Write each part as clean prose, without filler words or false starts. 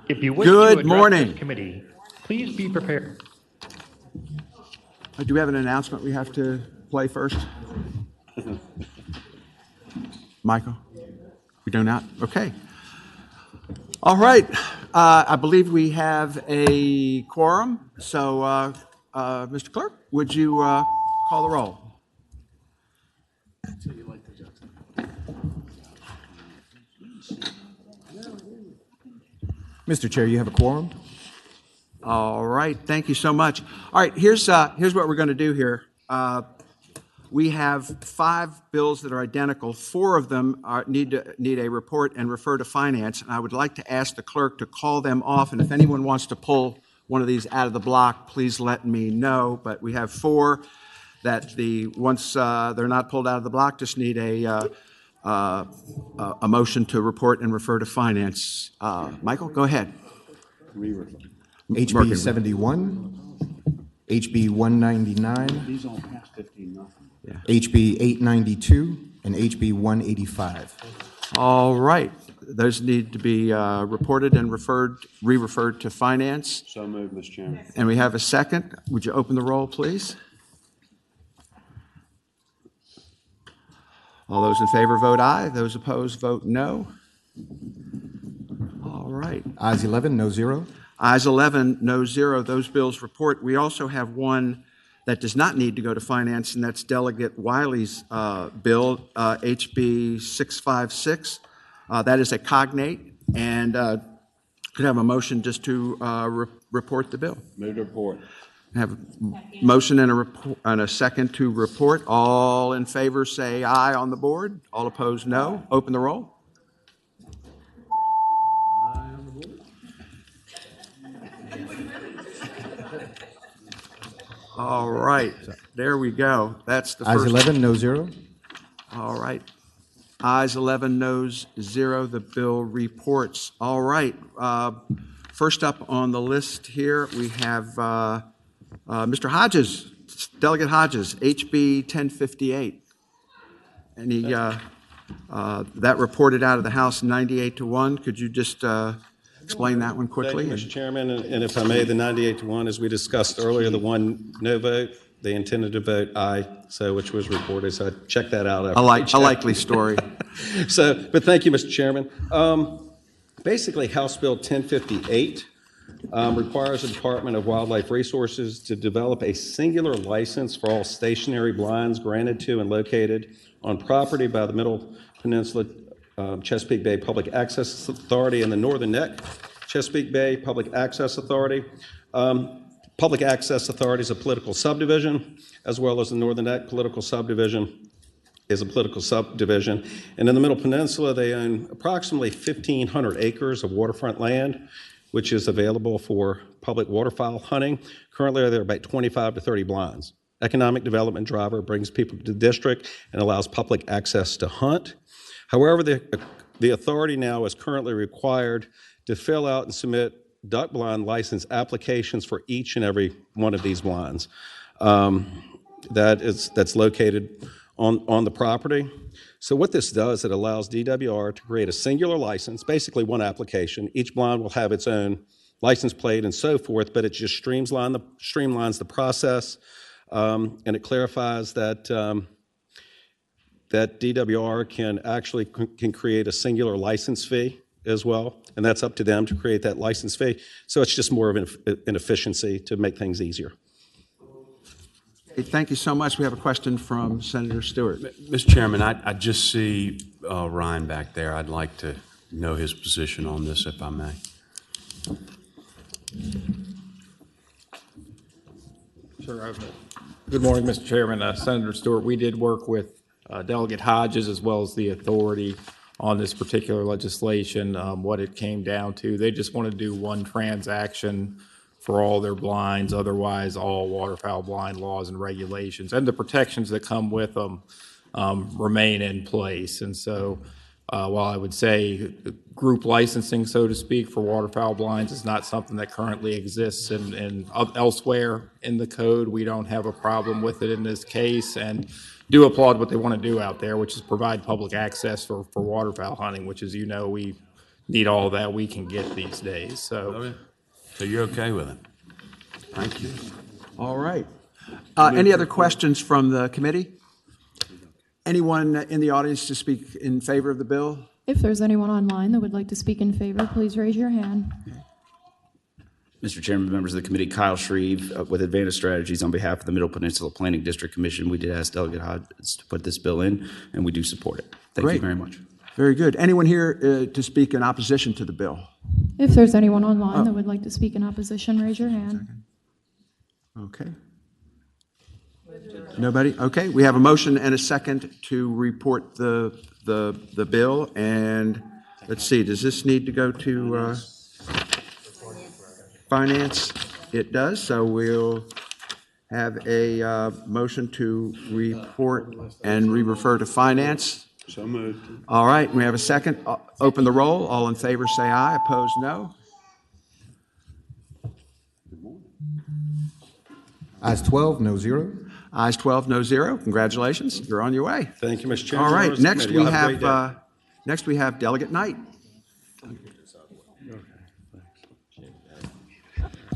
If you wish Good to address morning. this committee, please be prepared. Do we have an announcement we have to play first? Michael? We do not? Okay. All right. I believe we have a quorum. So, Mr. Clerk, would you call the roll? Mr. Chair, you have a quorum. All right. Thank you so much. All right. Here's what we're going to do here. We have 5 bills that are identical. 4 of them need a report and refer to finance. And I would like to ask the clerk to call them off. And if anyone wants to pull one of these out of the block, please let me know. But we have 4 that once they're not pulled out of the block, just need a motion to report and refer to finance. Michael, go ahead. HB 71, HB 199. These all pass 15-0. Yeah. HB 892, and HB 185. All right. Those need to be reported and re-referred to finance. So moved, Mr. Chairman. And we have a second. Would you open the roll, please? All those in favor vote aye. Those opposed vote no. All right. Ayes 11, no 0. Ayes 11, no 0. Those bills report. We also have one that does not need to go to finance, and that's Delegate Wiley's bill, HB 656. That is a cognate, and could have a motion just to report the bill. Move to report. Have a motion and a second to report. All in favor say aye on the board. All opposed, no. Open the roll. All right, there we go. That's the first. Ayes 11, no 0. All right. Ayes 11, noes 0. The bill reports. All right. First up on the list here, we have Mr. Hodges, Delegate Hodges, HB 1058. And that reported out of the House 98-1. Could you just explain that one quickly? Thank you, Mr. Chairman, and if I may, the 98-1, as we discussed earlier, the one no vote, they intended to vote aye, which was reported. So I checked that out. A likely story. But thank you, Mr. Chairman. Basically, House Bill 1058 requires the Department of Wildlife Resources to develop a singular license for all stationary blinds granted to and located on property by the Middle Peninsula Chesapeake Bay Public Access Authority and the Northern Neck Chesapeake Bay Public Access Authority. Public Access Authority is a political subdivision, as well as the Northern Neck Political Subdivision is a political subdivision. And in the Middle Peninsula, they own approximately 1,500 acres of waterfront land, which is available for public waterfowl hunting. Currently, there are about 25 to 30 blinds. Economic development driver brings people to the district and allows public access to hunt. However, the authority now is currently required to fill out and submit duck blind license applications for each and every one of these blinds that's located on the property. So what this does, it allows DWR to create a singular license, basically one application. Each blind will have its own license plate and so forth, but it just streamlines the process, and it clarifies that that DWR can create a singular license fee as well, and that's up to them to create that license fee. So it's just more of an efficiency to make things easier. Hey, thank you so much. We have a question from Senator Stewart. Mr. Chairman, I just see Ryan back there. I'd like to know his position on this, if I may. Sure. Good morning, Mr. Chairman. Senator Stewart, we did work with Delegate Hodges as well as the authority on this particular legislation. What it came down to, they just want to do one transaction for all their blinds. Otherwise, all waterfowl blind laws and regulations and the protections that come with them remain in place. And so while I would say group licensing, so to speak, for waterfowl blinds is not something that currently exists in elsewhere in the code, we don't have a problem with it in this case, and do applaud what they want to do out there, which is provide public access for waterfowl hunting, which, as you know, we need all that we can get these days. So Okay. So you're okay with it? Thank you. All right. Any other questions from the committee? Anyone in the audience to speak in favor of the bill? If there's anyone online that would like to speak in favor, please raise your hand. Mr. Chairman, members of the committee, Kyle Shreve with Advantage Strategies on behalf of the Middle Peninsula Planning District Commission. We did ask Delegate Hodges to put this bill in, and we do support it. Thank you Great. very much. Very good. Anyone here to speak in opposition to the bill? If there's anyone online that would like to speak in opposition, raise your hand. Okay. Nobody? Okay, we have a motion and a second to report the bill, and let's see, does this need to go to Finance? It does, so we'll have a motion to report and re-refer to Finance. So moved. All right, we have a second. Open the roll. All in favor, say aye. Opposed, no. Ayes 12, no zero. Ayes 12, no zero. Congratulations, you're on your way. Thank you, Mr. Chairman. All right, Members of the next committee, we y'all have a great day. next we have Delegate Knight.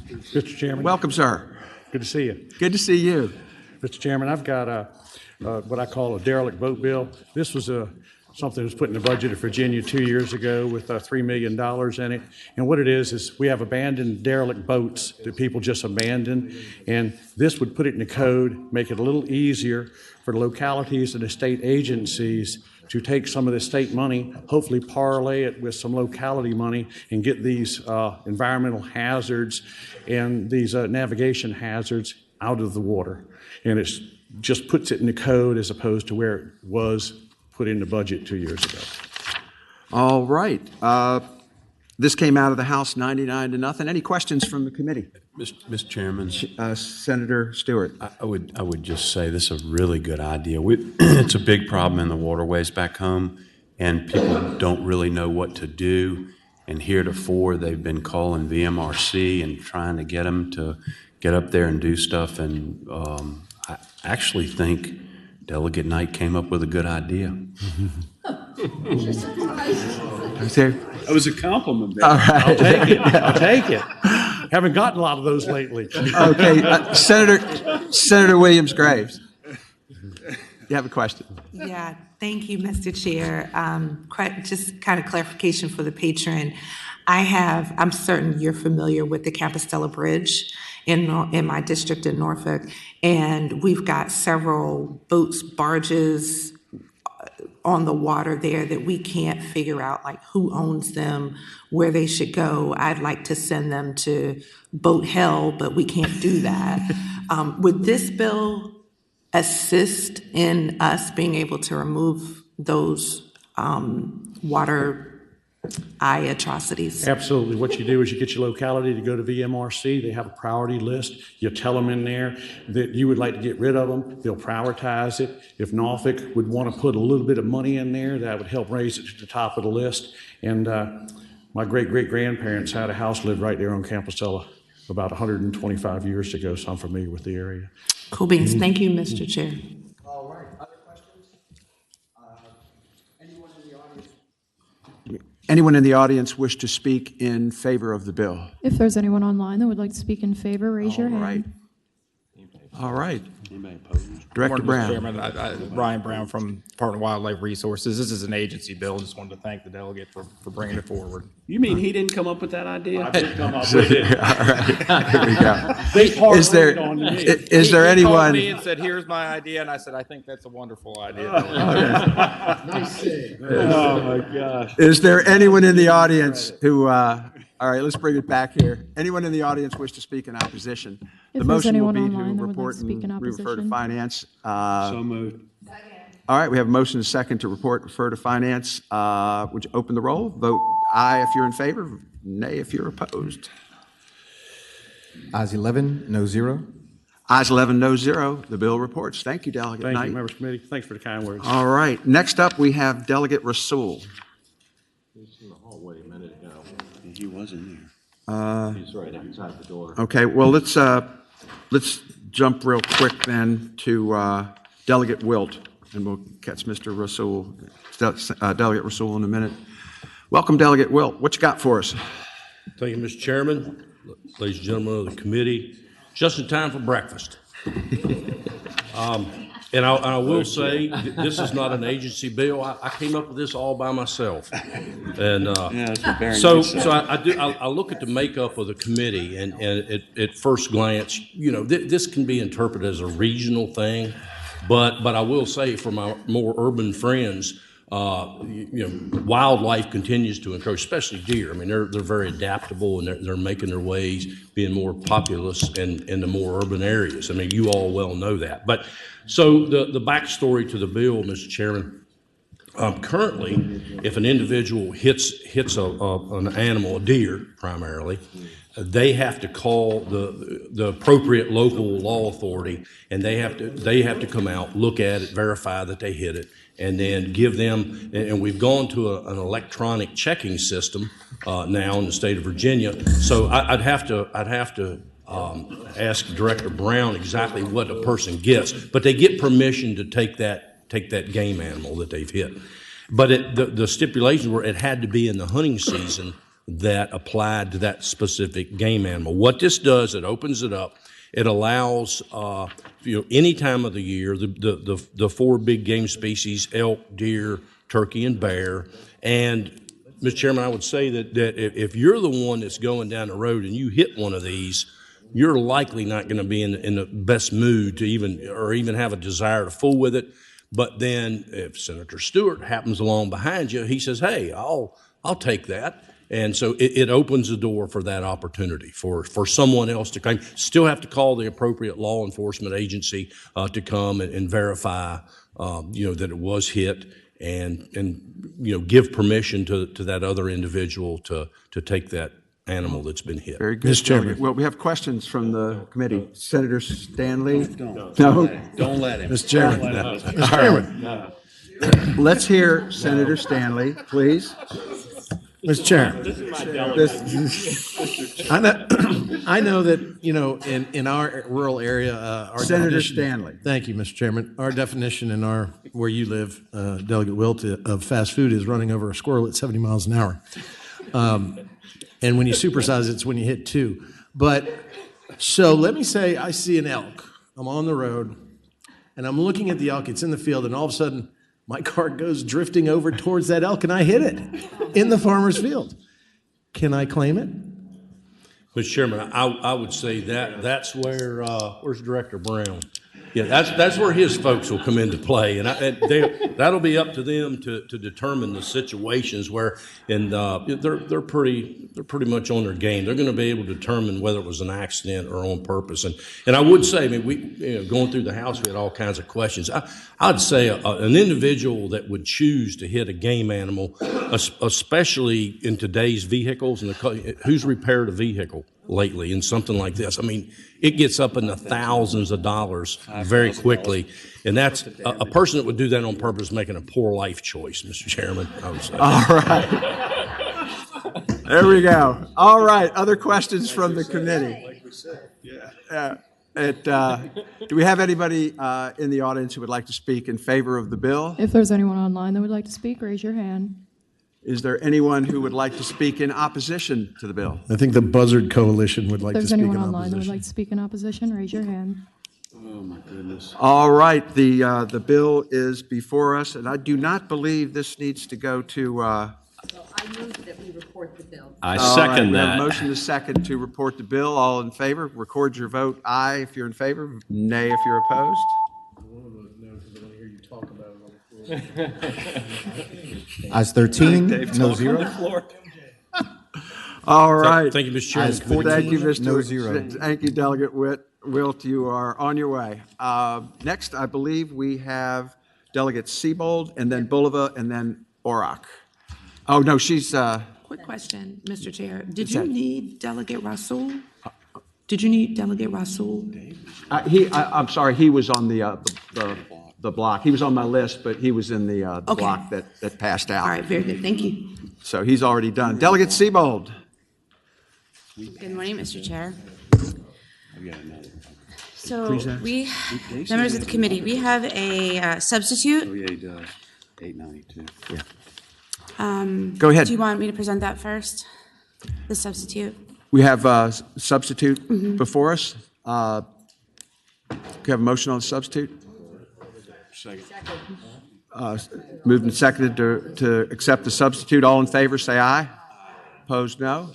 Mr. Chairman, Welcome, sir. good to see you. Good to see you. Mr. Chairman, I've got what I call a derelict boat bill. This was something that was put in the budget of Virginia 2 years ago with $3 million in it. And what it is we have abandoned derelict boats that people just abandon. And this would put it in the code, make it a little easier for the localities and the state agencies to take some of the state money, hopefully parlay it with some locality money and get these environmental hazards and these navigation hazards out of the water. And it just puts it in the code as opposed to where it was put in the budget 2 years ago. All right. This came out of the House 99-0. Any questions from the committee? Mr. Chairman, Senator Stewart. I would just say this is a really good idea. It's a big problem in the waterways back home, and people don't really know what to do. And heretofore, they've been calling VMRC and trying to get them to get up there and do stuff. And I actually think Delegate Knight came up with a good idea. That was a compliment. All right. I'll take it. I'll take it. Haven't gotten a lot of those lately. Okay, Senator Williams Graves. You have a question? Yeah, thank you, Mr. Chair. Just kind of clarification for the patron. I'm certain you're familiar with the Compostela Bridge in my district in Norfolk, and we've got several boats, barges on the water there that we can't figure out, like who owns them, where they should go. I'd like to send them to boat hell, but we can't do that. Would this bill assist in us being able to remove those water atrocities? Absolutely. What you do is you get your locality to go to VMRC. They have a priority list. You tell them in there that you would like to get rid of them. They'll prioritize it. If Norfolk would want to put a little bit of money in there, that would help raise it to the top of the list. And my great-great-grandparents had a house lived right there on Compostela about 125 years ago, so I'm familiar with the area. Cool beans. Thank you, Mr. Chair. All right. Other questions? Anyone in the audience wish to speak in favor of the bill? If there's anyone online that would like to speak in favor, raise your All right. hand. All right. Morning, Director Mr. Brown. Chairman. Ryan Brown from Department of Wildlife Resources. This is an agency bill. Just wanted to thank the delegate for bringing it forward. You mean he didn't come up with that idea? I did come up with it. Here we go. They Is there, hard-worked on me. is there He called anyone? me and said, "Here's my idea," and I said, "I think that's a wonderful idea." Oh, my gosh. Is there anyone in the audience who, all right, let's bring it back here. Anyone in the audience wish to speak in opposition? If The there's motion will anyone be online to that would like report to speak in and refer to opposition. finance. So moved. All right, we have a motion and a second to report, refer to finance. Would you open the roll? Vote aye if you're in favor, nay if you're opposed. Ayes 11, no zero. Ayes 11, no zero. The bill reports. Thank you, Delegate Thank Knight. you, members of the committee. Thanks for the kind words. All right, next up, we have Delegate Rasool. He was in there. He's right outside the door. Okay, well, let's jump real quick then to Delegate Wilt, and we'll catch Mr. Rasool, Delegate Rasool in a minute. Welcome, Delegate Wilt. What you got for us? Thank you, Mr. Chairman, ladies and gentlemen of the committee. Just in time for breakfast. And I will say, this is not an agency bill. I came up with this all by myself. And I look at the makeup of the committee, and at first glance, you know, this can be interpreted as a regional thing. But I will say, for my more urban friends, wildlife continues to encroach, especially deer. I mean, they're very adaptable, and they're making their ways, being more populous in the more urban areas. I mean, you all well know that. But so the backstory to the bill, Mr. Chairman. Currently, if an individual hits an animal, a deer primarily, they have to call the appropriate local law authority, and they have to come out, look at it, verify that they hit it, and then give them. And we've gone to an electronic checking system now in the state of Virginia. So I'd have to ask Director Brown exactly what a person gets, but they get permission to take that game animal that they've hit. But the stipulations were it had to be in the hunting season that applied to that specific game animal. What this does, it opens it up. It allows any time of the year the four big game species: elk, deer, turkey, and bear. And Mr. Chairman, I would say that if you're the one that's going down the road and you hit one of these, you're likely not going to be in the best mood to even have a desire to fool with it. But then if Senator Stewart happens along behind you, he says, "Hey, I'll take that." And so it opens the door for that opportunity for someone else to come. Still have to call the appropriate law enforcement agency to come and verify, that it was hit, and give permission to that other individual to take that animal that's been hit. Very good. Mr. Chairman. Well, we have questions from the committee. Senator Stanley? Don't let him. Mr. Chairman. Mr. Chairman. Let's hear Senator Stanley, please. Mr. Chairman. I know that, in our rural area, our Senator definition. Stanley. Thank you, Mr. Chairman. Our definition in where you live, Delegate Wilt, of fast food is running over a squirrel at 70 miles an hour. And when you supersize it, it's when you hit 2. But so let me say I see an elk. I'm on the road, and I'm looking at the elk. It's in the field, and all of a sudden, my car goes drifting over towards that elk, and I hit it in the farmer's field. Can I claim it? Mr. Chairman, I would say that's where where's Director Brown? Yeah, that's where his folks will come into play, and that'll be up to them to determine the situations where, and they're pretty much on their game. They're going to be able to determine whether it was an accident or on purpose. And I would say, I mean, we going through the house, we had all kinds of questions. I'd say an individual that would choose to hit a game animal, especially in today's vehicles, and who's repaired a vehicle lately in something like this? I mean, it gets up in the thousands of dollars very quickly, and that's a person that would do that on purpose making a poor life choice, Mr. Chairman, I would say. All right. There we go. All right. Other questions from the committee? Do we have anybody in the audience who would like to speak in favor of the bill? If there's anyone online that would like to speak, raise your hand. Is there anyone who would like to speak in opposition to the bill? I think the Buzzard Coalition would like If to there's speak in anyone online that would opposition. like to speak in opposition, raise your hand. Oh, my goodness. All right. The bill is before us, and I do not believe this needs to go to. So I move that we report the bill. I All second right, we have that. a motion to second to report the bill. All in favor, record your vote. Aye if you're in favor, nay if you're opposed. Ayes 13, no 0. All right. Thank you, Mr. Chairman. Ayes 14, Thank you, Mr. no 0. Thank you, Delegate Wilt. You are on your way. Next, I believe we have Delegate Siebold, and then Bulova, and then Orrock. Oh, no, she's... Quick question, Mr. Chair. Did you need Delegate Rasul? Did you need Delegate Rasul? I'm sorry, he was on the block. He was on my list, but he was in the Okay. block that passed out. All right, very good. Thank you. So he's already done. Delegate Siebold. Good morning, Mr. Chair. So members of the committee, we have a substitute. 892. Yeah. Go ahead. Do you want me to present that first? The substitute? We have a substitute before us. Can we have a motion on the substitute? Second. Moved and seconded to accept the substitute. All in favor, say aye. Opposed, no.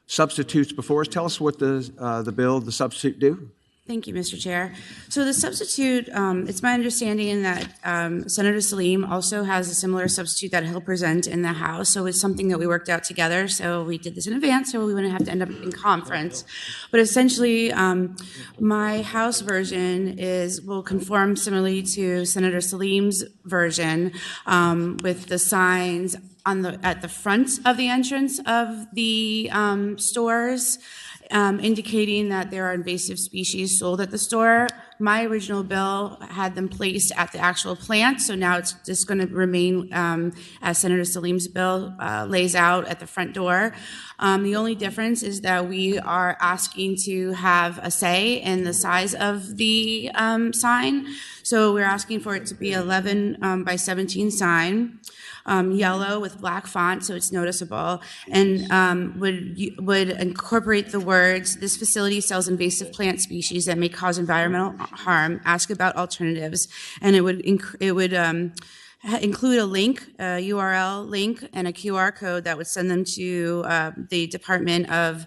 Substitutes before us. Tell us what the substitute do. Thank you, Mr. Chair. So the substitute, it's my understanding that Senator Salim also has a similar substitute that he'll present in the House. So it's something that we worked out together. So we did this in advance, so we wouldn't have to end up in conference. But essentially, my House version will conform similarly to Senator Salim's version with the signs at the front of the entrance of the stores. Indicating that there are invasive species sold at the store. My original bill had them placed at the actual plant, so now it's just going to remain as Senator Salim's bill lays out at the front door. The only difference is that we are asking to have a say in the size of the sign. So we're asking for it to be 11 by 17 sign. Yellow with black font, so it's noticeable, and would incorporate the words, "This facility sells invasive plant species that may cause environmental harm. Ask about alternatives." And it would include a link, a URL link, and a QR code that would send them to the Department of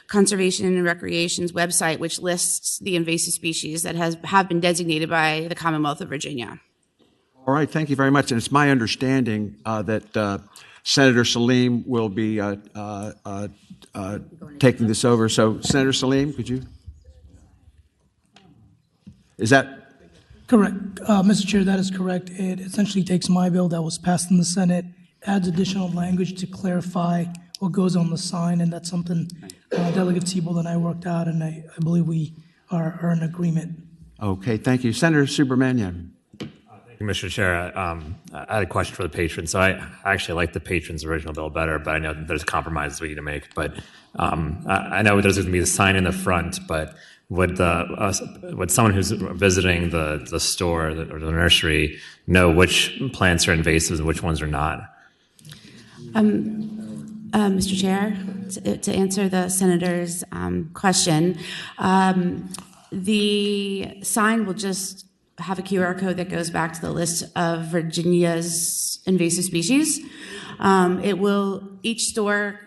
Conservation and Recreation's website, which lists the invasive species that have been designated by the Commonwealth of Virginia. All right, thank you very much. And it's my understanding that Senator Salim will be taking this over. So, Senator Salim, could you? Is that? Correct. Mr. Chair, that is correct. It essentially takes my bill that was passed in the Senate, adds additional language to clarify what goes on the sign, and that's something Delegate Siebold and I worked out, and I believe we are in agreement. Okay, thank you. Senator Subramanian. Mr. Chair, I had a question for the patron. So I actually like the patron's original bill better, but I know there's compromises we need to make. But I know there's going to be the sign in the front, but would someone who's visiting the store or the nursery know which plants are invasive and which ones are not? Mr. Chair, to answer the senator's question, the sign will just have a QR code that goes back to the list of Virginia's invasive species. Each store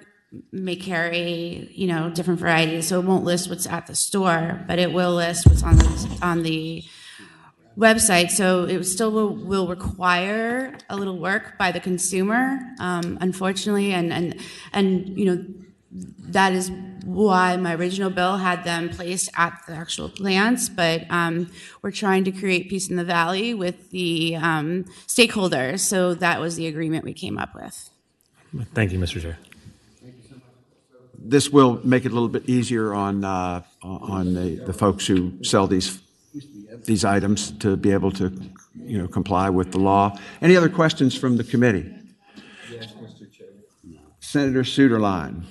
may carry, different varieties, so it won't list what's at the store, but it will list what's on the website. So it still will require a little work by the consumer, unfortunately, and that is why my original bill had them placed at the actual plants, but we're trying to create peace in the valley with the stakeholders, so that was the agreement we came up with. Thank you, Mr. Chair. This will make it a little bit easier on the folks who sell these items to be able to, comply with the law. Any other questions from the committee? Yes, Mr. Chair. Senator Suderline.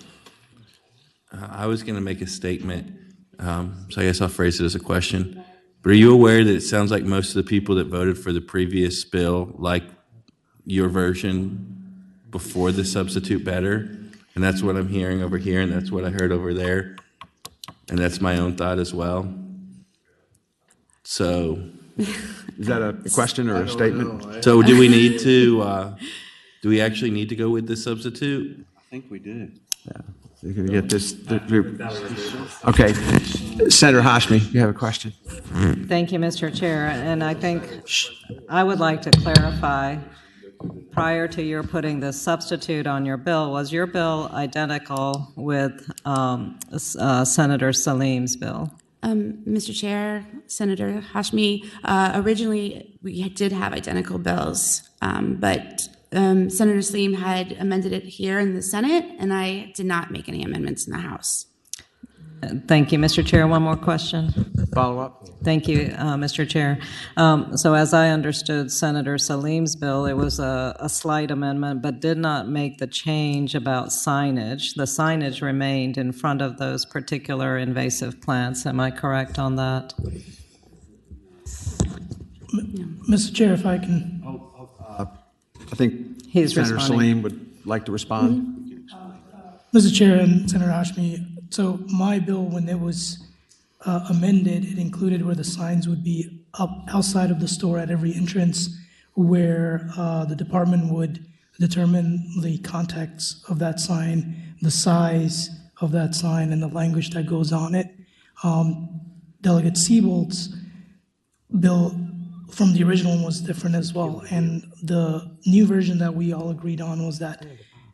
I was going to make a statement, so I guess I'll phrase it as a question. But are you aware that it sounds like most of the people that voted for the previous bill like your version before the substitute better? And that's what I'm hearing over here, and that's what I heard over there. And that's my own thought as well. So, is that a question or a statement? So do we need to, do we actually need to go with this substitute? I think we did. Yeah. You're going to get this. Okay. Senator Hashmi, you have a question? Thank you, Mr. Chair. And I think I would like to clarify, prior to your putting the substitute on your bill, was your bill identical with Senator Salim's bill? Mr. Chair, Senator Hashmi, originally we did have identical bills, but Senator Salim had amended it here in the Senate, and I did not make any amendments in the House. Thank you, Mr. Chair. One more question. Follow up. Thank you, Mr. Chair. So as I understood Senator Salim's bill, it was a slight amendment, but did not make the change about signage. The signage remained in front of those particular invasive plants. Am I correct on that? Mr. Chair, if I can. I think Senator Salim like to respond? Mr. Chair and Senator Hashmi, so my bill, when it was amended, it included where the signs would be up outside of the store at every entrance, where the department would determine the context of that sign, the size of that sign, and the language that goes on it. Delegate Siebold's bill from the original one was different as well, and the new version that we all agreed on was that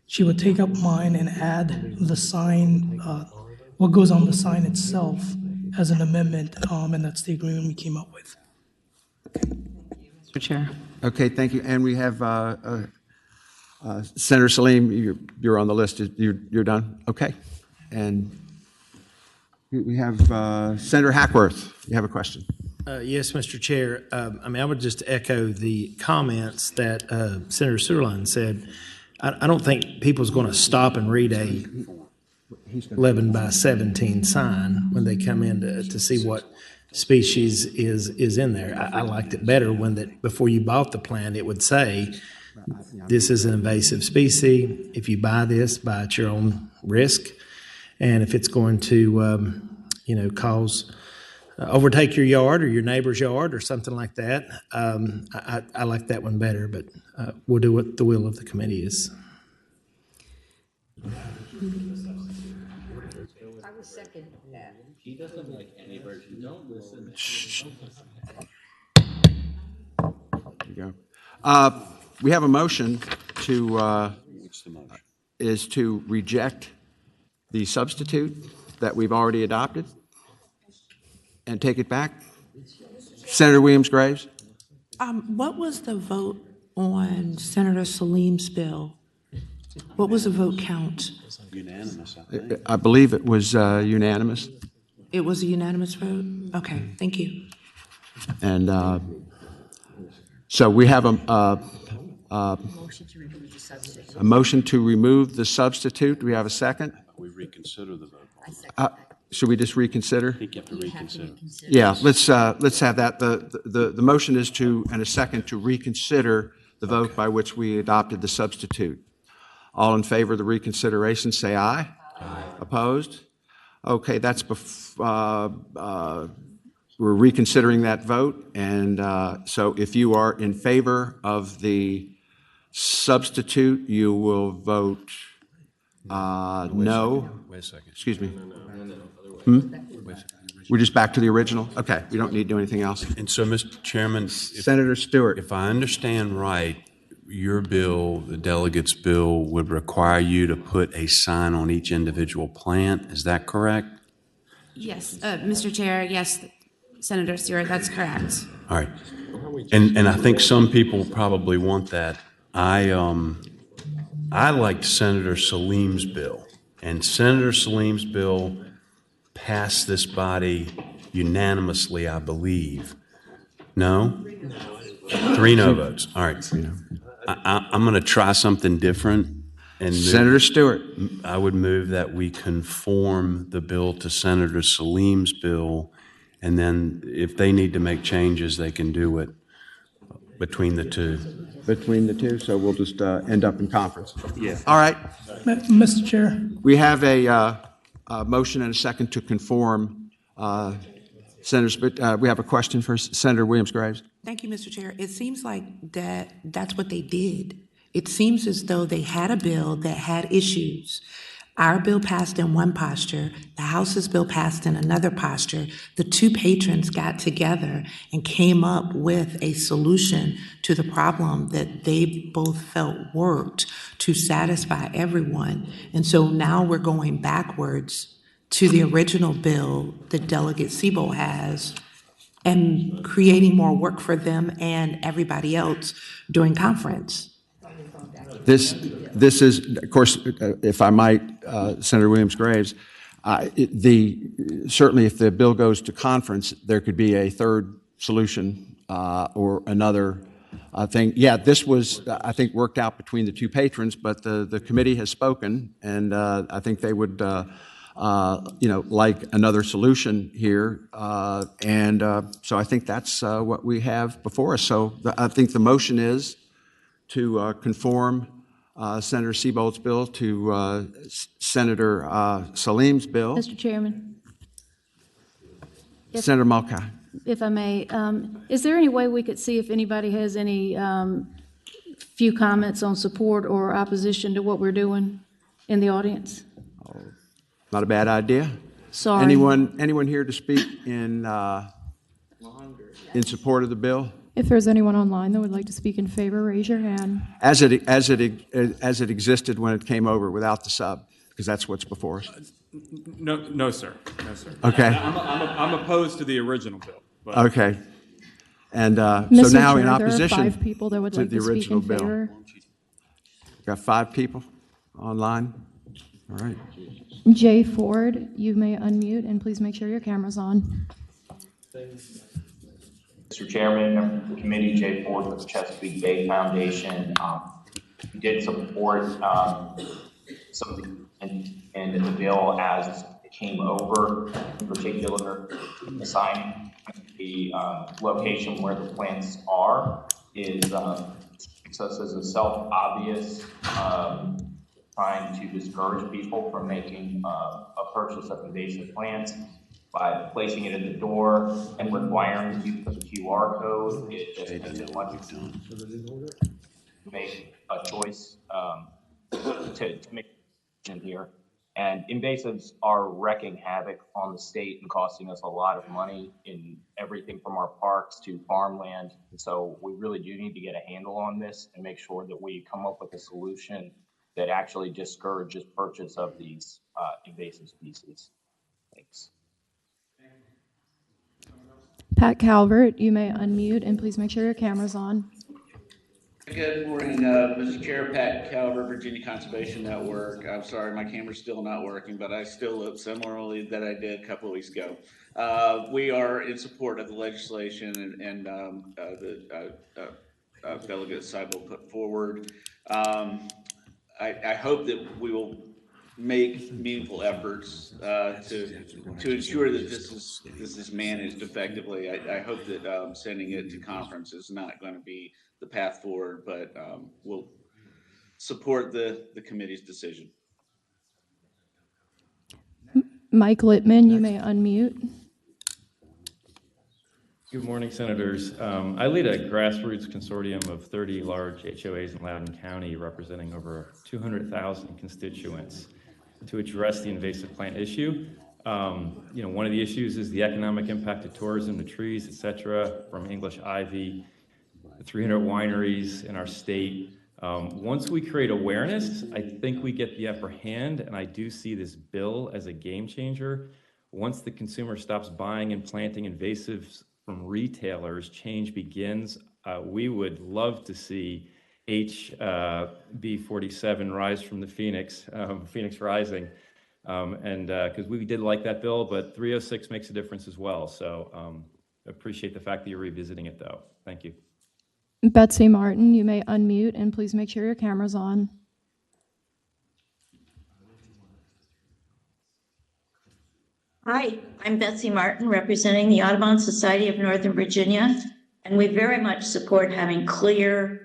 she would take up mine and add the sign, what goes on the sign itself as an amendment, and that's the agreement we came up with. Mr. Chair. Okay, thank you. And we have Senator Salim, you're on the list. You're done? Okay. And we have Senator Hackworth. You have a question? Yes, Mr. Chair. I would just echo the comments that Senator Surline said. I don't think people's going to stop and read a 11 by 17 sign when they come in to see what species is in there. I liked it better when that before you bought the plant, it would say, this is an invasive species. If you buy this, buy at your own risk. And if it's going to, overtake your yard or your neighbor's yard or something like that, I like that one better, but we'll do what the will of the committee is. I would second that. He doesn't like any version. Don't listen. There you go. We have a motion to is to reject the substitute that we've already adopted and take it back. Senator Williams-Graves? What was the vote on Senator Salim's bill? What was the vote count? Unanimous, I think. I believe it was unanimous. It was a unanimous vote? Okay, thank you. And so we have a motion to remove the substitute. Do we have a second? We reconsider the vote. Should we just reconsider? I think you have to reconsider. Yeah, let's have that. The motion is to, and a second, to reconsider the vote by which we adopted the substitute. All in favor of the reconsideration, say aye. Aye. Opposed? Okay, we're reconsidering that vote, and so if you are in favor of the substitute, you will vote no. Wait a second. Excuse me. We're just back to the original? Okay, we don't need to do anything else. And so, Mr. Chairman, Senator Stewart. If I understand right, your bill, the delegate's bill, would require you to put a sign on each individual plant. Is that correct? Yes, Mr. Chair, yes, Senator Stewart, that's correct. All right. And I think some people probably want that. I liked Senator Salim's bill, and Senator Salim's bill passed this body unanimously, I believe. No? 3 no votes. All right. I'm going to try something different. And Senator Stewart. I would move that we conform the bill to Senator Salim's bill, and then if they need to make changes, they can do it between the two. Between the two, so we'll just end up in conference. Yeah. All right. Mr. Chair. We have a motion and a second to conform. Senators, but we have a question for Senator Williams-Graves. Thank you, Mr. Chair. It seems like that's what they did. It seems as though they had a bill that had issues. Our bill passed in one posture, the House's bill passed in another posture. The two patrons got together and came up with a solution to the problem that they both felt worked to satisfy everyone. And so now we're going backwards to the original bill that Delegate Siebold has and creating more work for them and everybody else during conference. This is, of course, if I might, Senator Williams-Graves, certainly if the bill goes to conference, there could be a third solution or another thing. Yeah, this was, I think, worked out between the two patrons, but the committee has spoken, and I think they would, like another solution here. So I think that's what we have before us. So I think the motion is to conform Senator Seabold's bill to Senator Salim's bill. Mr. Chairman, Senator Malkai. if I may, is there any way we could see if anybody has any few comments on support or opposition to what we're doing in the audience? Not a bad idea. Sorry. Anyone here to speak in support of the bill? If there's anyone online that would like to speak in favor, raise your hand. As it existed when it came over without the sub, because that's what's before us. No, sir. No, sir. Okay. I'm opposed to the original bill. But. Okay. And so Mr. now Chair, in opposition there are 5 people that would to like the to speak original in bill. favor. Got 5 people online? All right. Jay Ford, you may unmute and please make sure your camera's on. Mr. Chairman, members of the committee, Jay Ford with the Chesapeake Bay Foundation. We did support something in the bill as it came over, in particular, the sign, the location where the plants are is so this is a self-obvious trying to discourage people from making a purchase of invasive plants by placing it in the door and requiring the use of the QR code. It just makes it much to make a choice to make in here. And invasives are wreaking havoc on the state and costing us a lot of money in everything from our parks to farmland. And so we really do need to get a handle on this and make sure that we come up with a solution that actually discourages purchase of these invasive species. Thanks. Pat Calvert, you may unmute and please make sure your camera's on. Good morning, Mr. Chair. Pat Calvert, Virginia Conservation Network. I'm sorry, my camera's still not working, but I still look similarly that I did a couple of weeks ago. We are in support of the legislation and the Delegate Seibel put forward. I hope that we will make meaningful efforts to ensure that this is managed effectively. I hope that sending it to conference is not going to be the path forward, but we'll support the committee's decision. Mike Littman, you may unmute. Good morning, Senators. I lead a grassroots consortium of 30 large HOAs in Loudoun County representing over 200,000 constituents to address the invasive plant issue. One of the issues is the economic impact of tourism, the trees, et cetera, from English ivy, the 300 wineries in our state. Once we create awareness, I think we get the upper hand, and I do see this bill as a game changer. Once the consumer stops buying and planting invasives from retailers, change begins. We would love to see HB 47 rise from the Phoenix, Phoenix Rising, and because we did like that bill, but 306 makes a difference as well. So appreciate the fact that you're revisiting it, though. Thank you. Betsy Martin, you may unmute and please make sure your camera's on. Hi, I'm Betsy Martin, representing the Audubon Society of Northern Virginia, and we very much support having clear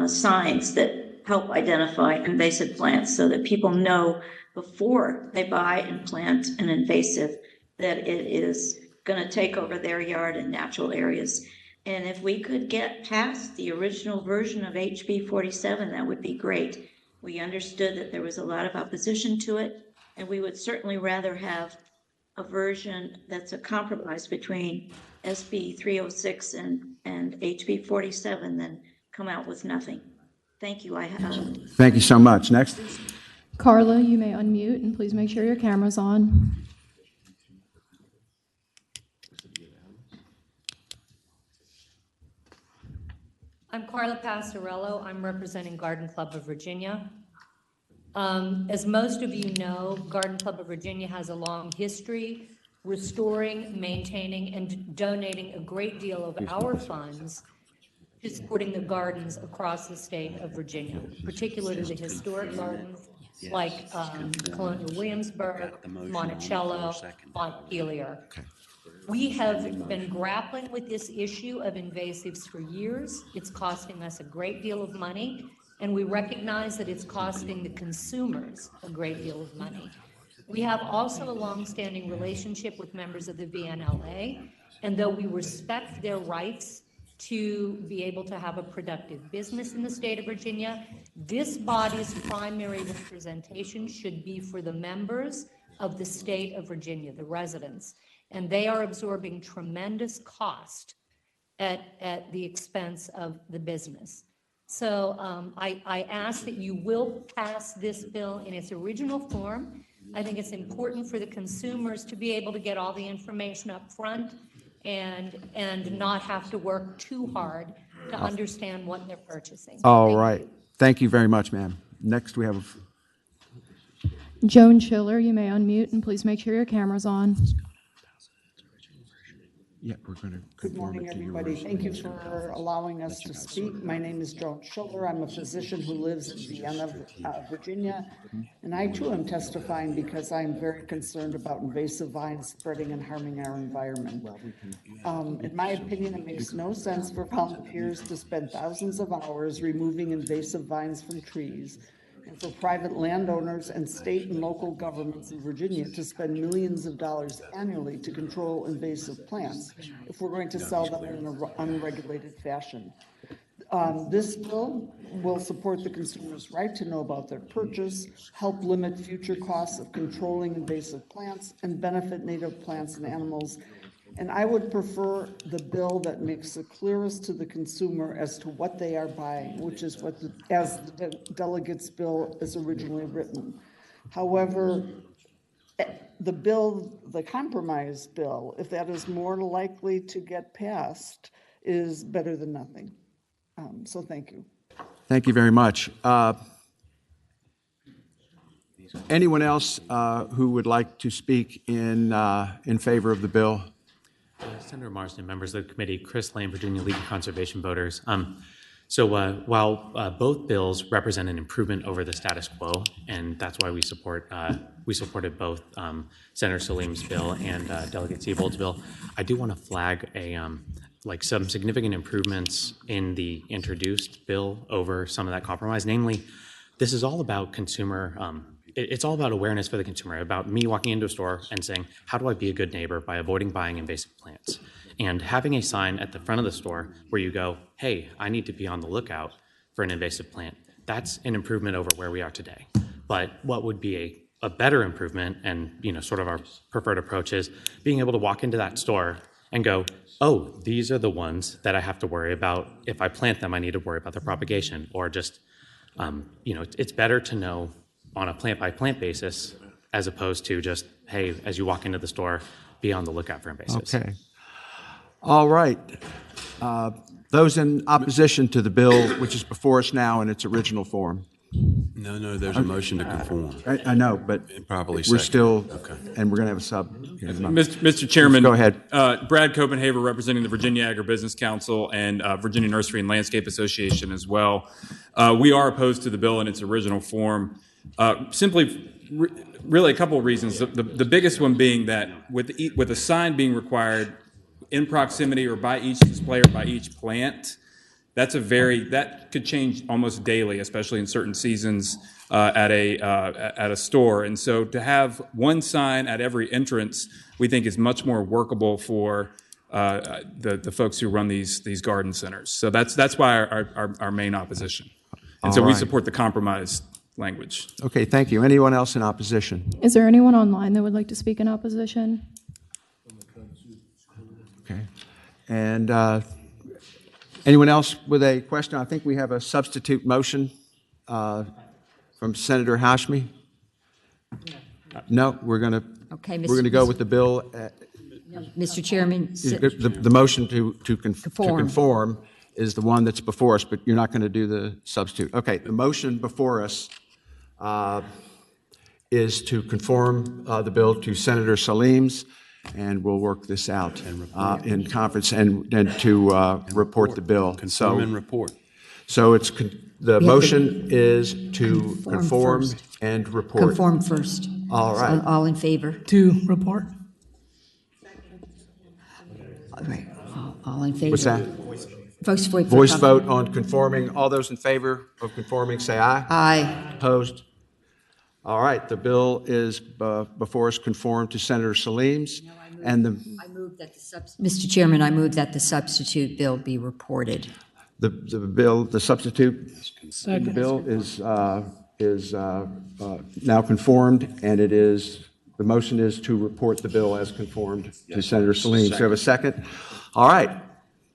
signs that help identify invasive plants so that people know before they buy and plant an invasive that it is going to take over their yard and natural areas. And if we could get past the original version of HB 47, that would be great. We understood that there was a lot of opposition to it, and we would certainly rather have a version that's a compromise between SB 306 and HB 47 than come out with nothing. Thank you. Thank you so much. Next. Carla, you may unmute and please make sure your camera's on. I'm Carla Passarello. I'm representing Garden Club of Virginia. As most of you know, Garden Club of Virginia has a long history restoring, maintaining, and donating a great deal of our funds to supporting the gardens across the state of Virginia, particularly the historic gardens like Colonial Williamsburg, Monticello, Montpelier. We have been grappling with this issue of invasives for years. It's costing us a great deal of money. and we recognize that it's costing the consumers a great deal of money. We have also a longstanding relationship with members of the VNLA, and though we respect their rights to be able to have a productive business in the state of Virginia, this body's primary representation should be for the members of the state of Virginia, the residents, and they are absorbing tremendous cost at the expense of the business. So I ask that you will pass this bill in its original form. I think it's important for the consumers to be able to get all the information up front and not have to work too hard to understand what they're purchasing. All right. Thank you very much, ma'am. Next, we have Joan Schiller, you may unmute and please make sure your camera's on. Yeah, we're going to. Good morning, everybody. Thank you for allowing us to speak. My name is Joan Schiller. I'm a physician who lives in Vienna, Virginia, and I too am testifying because I'm very concerned about invasive vines spreading and harming our environment. In my opinion, it makes no sense for volunteers to spend thousands of hours removing invasive vines from trees, and for private landowners and state and local governments in Virginia to spend millions of dollars annually to control invasive plants if we're going to sell them in an unregulated fashion. This bill will support the consumer's right to know about their purchase, help limit future costs of controlling invasive plants, and benefit native plants and animals. And I would prefer the bill that makes it clearest to the consumer as to what they are buying, which is what, as the delegate's bill is originally written. However, the compromise bill, if that is more likely to get passed, is better than nothing. So thank you. Thank you very much. Anyone else who would like to speak in favor of the bill? Senator Marsden, members of the committee, Chris Lane, Virginia League of Conservation Voters. While both bills represent an improvement over the status quo, and that's why we supported both Senator Salim's bill and Delegate Siebold's bill, I do want to flag some significant improvements in the introduced bill over some of that compromise. Namely, this is all about consumer. It's all about awareness for the consumer, about me walking into a store and saying, how do I be a good neighbor by avoiding buying invasive plants? And having a sign at the front of the store where you go, hey, I need to be on the lookout for an invasive plant, that's an improvement over where we are today. But what would be a better improvement, and sort of our preferred approach, is being able to walk into that store and go, oh, these are the ones that I have to worry about. If I plant them, I need to worry about their propagation. Or just, it's better to know on a plant-by-plant basis, as opposed to just, hey, as you walk into the store, be on the lookout for invasives. Okay. All right. Those in opposition to the bill, which is before us now in its original form? No, there's a motion to conform. I know, but Probably we're second. still, Okay. and we're going to have a sub. Mr. Chairman. Go ahead. Brad Copenhaver, representing the Virginia Agribusiness Council and Virginia Nursery and Landscape Association as well. We are opposed to the bill in its original form. Really a couple of reasons. The biggest one being that with a sign being required in proximity or by each display or by each plant, that could change almost daily, especially in certain seasons at a store. And so to have one sign at every entrance, we think is much more workable for the folks who run these garden centers. So that's why our main opposition. And so we support the compromise language. Okay, thank you. Anyone else in opposition? Is there anyone online that would like to speak in opposition? Okay. And anyone else with a question? I think we have a substitute motion from Senator Hashmi. No, we're going to go with the bill. Mr. Chairman. The motion to conform is the one that's before us, but you're not going to do the substitute. Okay, the motion before us is to conform the bill to Senator Salim's, and we'll work this out in conference and to report the bill. Conform and report. So it's the motion is to conform first. And report. Conform first. All right. All in favor? To report. All right. All in favor? What's that? Voice vote on conforming. All those in favor of conforming, say aye. Aye. Opposed? All right, the bill is before us conformed to Senator Salim's, and Mr. Chairman, I move that the substitute bill be reported. the substitute bill is now conformed, and the motion is to report the bill as conformed to Senator Salim. So have a second? All right,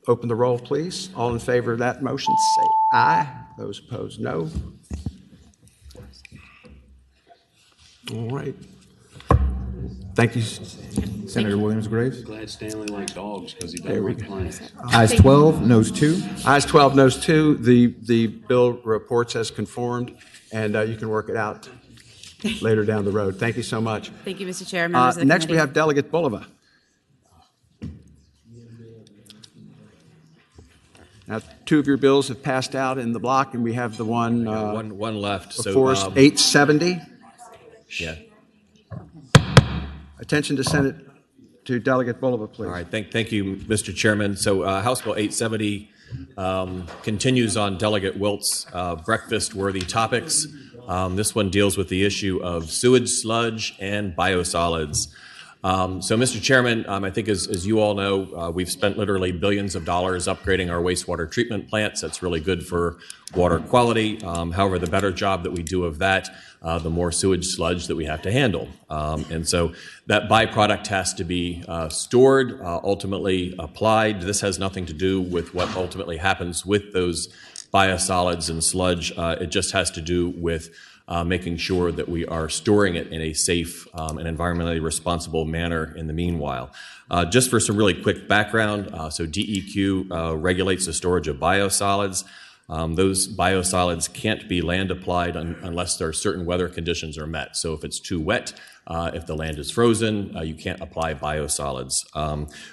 open the roll, please. All in favor of that motion, say aye. Those opposed, no. All right. Thank you. Senator Williams-Graves. Glad Stanley liked dogs because he There doesn't we like go. plants. Ayes 12, noes 2. Ayes 12, noes 2. The bill reports as conformed, and you can work it out later down the road. Thank you so much. Thank you, Mr. Chair. Members of the Next, we committee. have Delegate Bulova. Now, two of your bills have passed out in the block, and we have the one one left. before us, 870. Yeah. Attention to Delegate Bulova, please. All right. Thank you, Mr. Chairman. So House Bill 870 continues on Delegate Wilt's breakfast-worthy topics. This one deals with the issue of sewage sludge and biosolids. So, Mr. Chairman, I think as you all know, we've spent literally billions of dollars upgrading our wastewater treatment plants. That's really good for water quality. However, the better job that we do of that, the more sewage sludge that we have to handle. And so that byproduct has to be stored, ultimately applied. This has nothing to do with what ultimately happens with those biosolids and sludge. It just has to do with making sure that we are storing it in a safe and environmentally responsible manner in the meanwhile. Just for some really quick background, so DEQ regulates the storage of biosolids. Those biosolids can't be land applied unless there are certain weather conditions are met. So if it's too wet, if the land is frozen, you can't apply biosolids.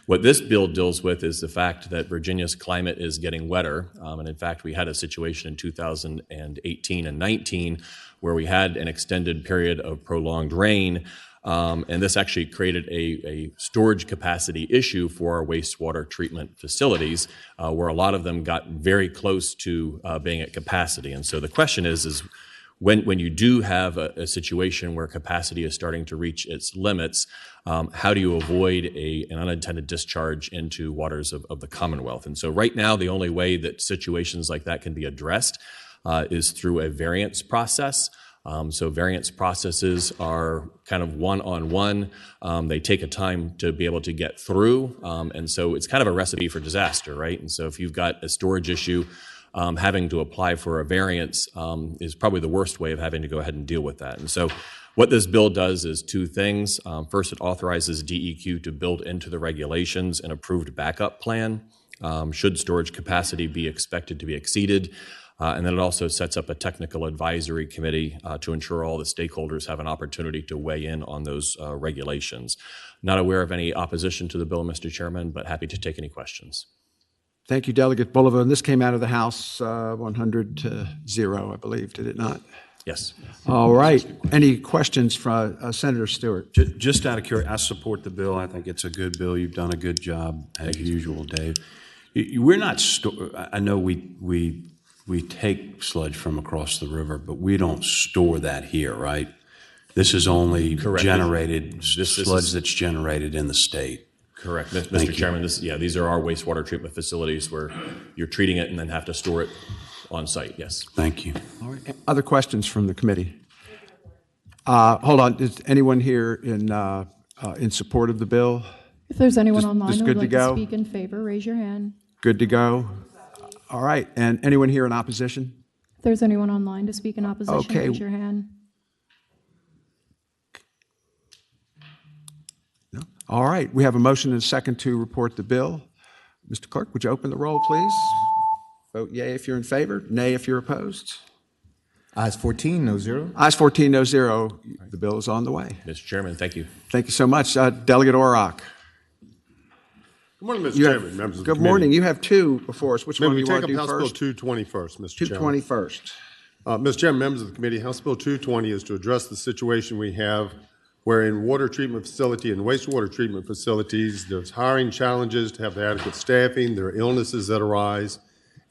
What this bill deals with is the fact that Virginia's climate is getting wetter. And in fact, we had a situation in 2018 and 19 where we had an extended period of prolonged rain. And this actually created a storage capacity issue for our wastewater treatment facilities, where a lot of them got very close to being at capacity. And so the question is when you do have a situation where capacity is starting to reach its limits, how do you avoid an unintended discharge into waters of the Commonwealth? And so right now, the only way that situations like that can be addressed is through a variance process. So variance processes are kind of one-on-one. They take a time to be able to get through. And so it's kind of a recipe for disaster, right? And so if you've got a storage issue, having to apply for a variance is probably the worst way of having to go ahead and deal with that. And so what this bill does is two things. First, it authorizes DEQ to build into the regulations an approved backup plan should storage capacity be expected to be exceeded. And then it also sets up a technical advisory committee to ensure all the stakeholders have an opportunity to weigh in on those regulations. Not aware of any opposition to the bill, Mr. Chairman, but happy to take any questions. Thank you, Delegate Bulova. And this came out of the House 100-0, I believe, did it not? Yes. All right. Any questions from Senator Stewart? Just out of curiosity, I support the bill. I think it's a good bill. You've done a good job, as usual, Dave. We're not, I know we take sludge from across the river, but we don't store that here, right? This is only generated, sludge that's generated in the state. Correct, Mr. Chairman. These are our wastewater treatment facilities where you're treating it and then have to store it on site, yes. Thank you. All right. Other questions from the committee? Hold on, is anyone here in support of the bill? If there's anyone online just who good would to like to go? speak in favor, raise your hand. Good to go? All right, and anyone here in opposition? If there's anyone online to speak in opposition, Okay. raise your hand. No? All right, we have a motion and a second to report the bill. Mr. Clerk, would you open the roll, please? Vote yea if you're in favor, nay if you're opposed. Ayes 14, no 0. Ayes 14, no 0. The bill is on the way. Mr. Chairman, thank you. Thank you so much. Delegate Orrock. Good morning, Mr. Chairman, members of the Good committee. morning. You have two before us. Which one do you want to do House Bill first? 220 first, Mr. Chairman. 220 first. Mr. Chairman, members of the committee, House Bill 220 is to address the situation we have where in water treatment facility and wastewater treatment facilities, there's hiring challenges to have adequate staffing, there are illnesses that arise,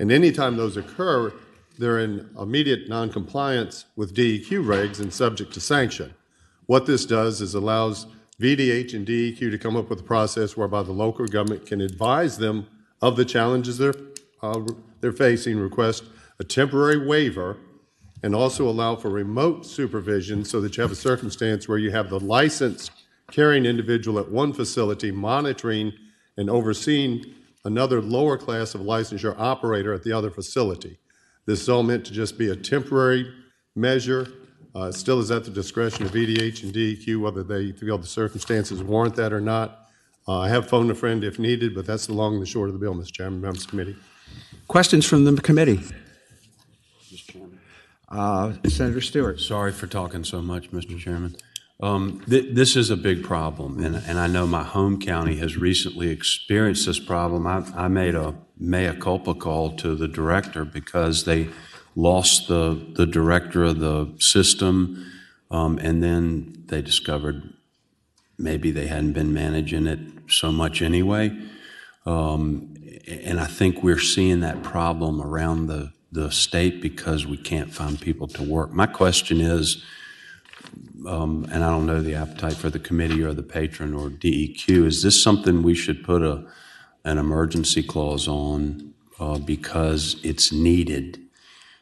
And anytime those occur, they're in immediate noncompliance with DEQ regs and subject to sanction. What this does is allows VDH and DEQ to come up with a process whereby the local government can advise them of the challenges they're facing, request a temporary waiver, and also allow for remote supervision so that you have a circumstance where you have the licensed carrying individual at one facility monitoring and overseeing another lower class of licensure operator at the other facility. This is all meant to just be a temporary measure. It still is at the discretion of VDH and DEQ whether they feel the circumstances warrant that or not. I have phoned a friend if needed, but that's the long and the short of the bill, Mr. Chairman, members of the committee. Questions from the committee? Senator Stewart. Sorry for talking so much, Mr. Chairman. This is a big problem, and I know my home county has recently experienced this problem. I made a mea culpa call to the director because they lost the director of the system, and then they discovered maybe they hadn't been managing it so much anyway. And I think we're seeing that problem around the state because we can't find people to work. My question is, and I don't know the appetite for the committee or the patron or DEQ, is this something we should put an emergency clause on because it's needed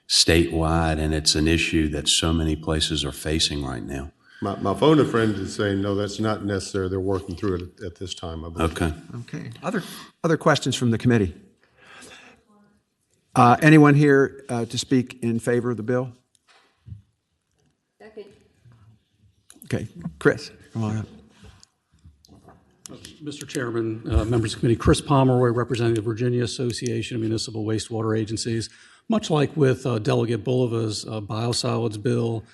statewide and it's an issue that so many places are facing right now? My phone a friend is saying, no, that's not necessary. They're working through it at this time, I believe. Okay. Okay. Other questions from the committee? Anyone here to speak in favor of the bill? Second. Okay. Chris, come on up. Mr. Chairman, members of the committee, Chris Pomeroy, representing the Virginia Association of Municipal Wastewater Agencies. Much like with Delegate Bulova's biosolids bill,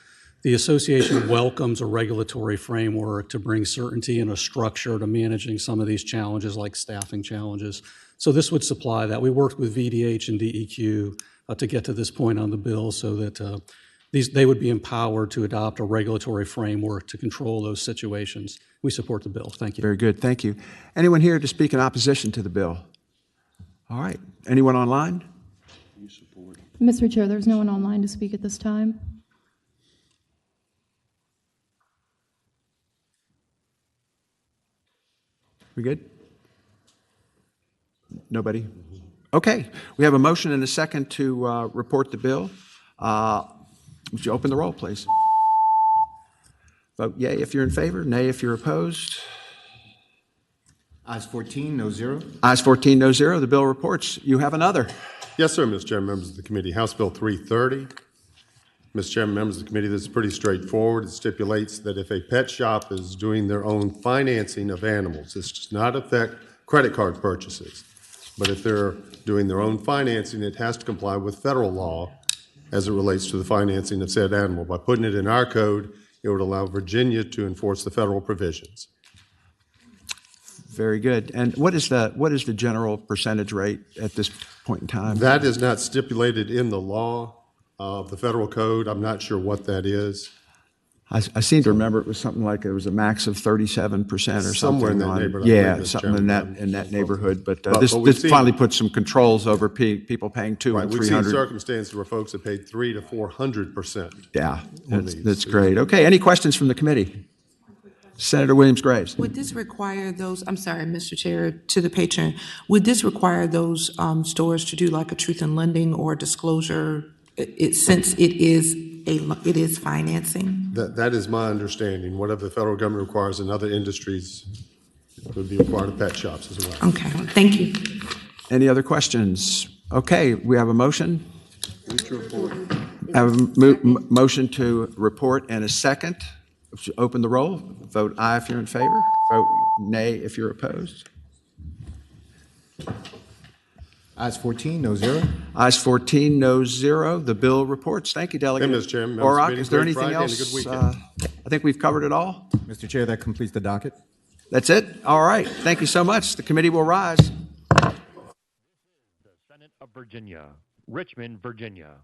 the association welcomes a regulatory framework to bring certainty and a structure to managing some of these challenges like staffing challenges. So this would supply that. We worked with VDH and DEQ to get to this point on the bill so that they would be empowered to adopt a regulatory framework to control those situations. We support the bill. Thank you. Very good. Thank you. Anyone here to speak in opposition to the bill? All right. Anyone online? Mr. Chair, there's no one online to speak at this time. We good? Nobody? Okay. We have a motion and a second to report the bill. Would you open the roll, please? Vote yea if you're in favor, nay if you're opposed. Ayes 14, no zero. Ayes 14, no zero. The bill reports. You have another. Yes, sir, Mr. Chairman, members of the committee. House Bill 330. Mr. Chairman, members of the committee, this is pretty straightforward. It stipulates that if a pet shop is doing their own financing of animals, this does not affect credit card purchases. But if they're doing their own financing, it has to comply with federal law as it relates to the financing of said animal. By putting it in our code, it would allow Virginia to enforce the federal provisions. Very good. And what is the general percentage rate at this point in time? That is not stipulated in the law of the federal code. I'm not sure what that is. I seem to remember it was something like it was a max of 37% or something. Somewhere in that neighborhood. Yeah, something in that neighborhood. But this finally puts some controls over people paying $200 and $300. We've seen circumstances where folks have paid 300% to 400%. Yeah, that's great. Okay, any questions from the committee? Senator Williams-Graves. Would this require those, I'm sorry, Mr. Chair, to the patron, would this require those stores to do like a truth in lending or disclosure since it is financing? That is my understanding. Whatever the federal government requires in other industries would be required of pet shops as well. Okay, thank you. Any other questions? Okay, we have a motion. I have a motion to report and a second. Open the roll. Vote aye if you're in favor. Vote nay if you're opposed. Ayes 14, no zero. Ayes 14, no zero. The bill reports. Thank you, Delegate. Mr. Chairman, Auroch, is there great anything Friday and a else? good weekend. I think we've covered it all. Mr. Chair, that completes the docket. That's it? All right. Thank you so much. The committee will rise. The Senate of Virginia, Richmond, Virginia.